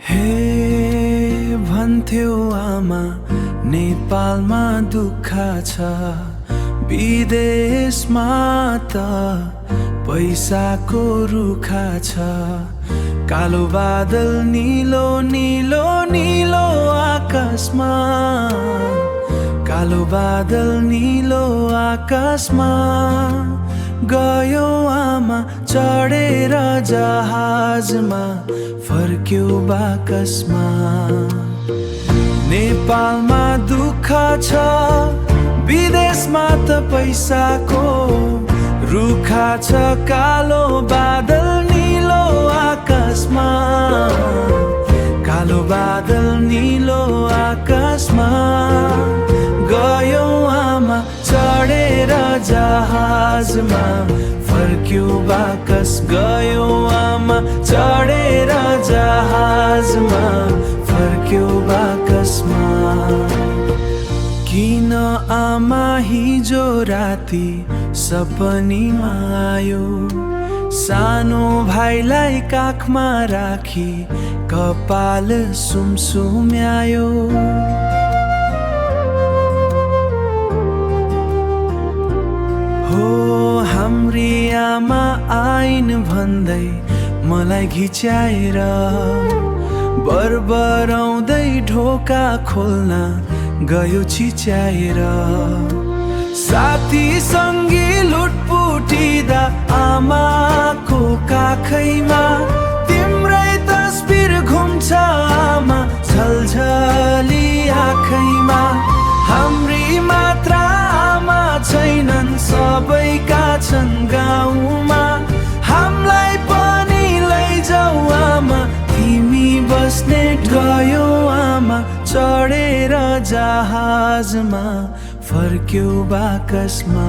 हे भन्थ्यो आमा नेपालमा दुःख छ, विदेशमा त पैसाको रुखा छ। कालो बादल नीलो नीलो नीलो आकाशमा, कालो बादल नीलो आकाशमा गयो आमा चढेर जहाजमा, फर्क्यो बाकसमा। नेपालमा दुःख छ, विदेशमा त पैसाको रुखा छ। कालो बादल नीलो आकाशमा, कालो बादल नीलो आकाशमा गयो आमा चढेर जहाजमा, फर्क्यो बाकस। गयो आमा चढेर जहाजमा, फर्क्यो बाकसमा। किन आमा हिजो राति सपनीमा आयो, सानो भाइलाई काखमा राखी कपाल सुमसुम्यायो। हो हाम्री आमा आइन् भन्दै मलाई घिच्याएर, बरबराउँदै ढोका खोल्न गयो छिच्याएर। साथी सङ्गी लुटपुटिँदा आमाको काखैमा, तिम्रै तस्बिर घुम्छ आमा झलझली आँखैमा। हाम्री मात्र आमा छैनन्, सबैका छन् गाउँमा। हामीलाई पनि लैजाऊ आमा, तिमी बस्ने गयो आमा चढेर जहाजमा, फर्क्यो बाकसमा।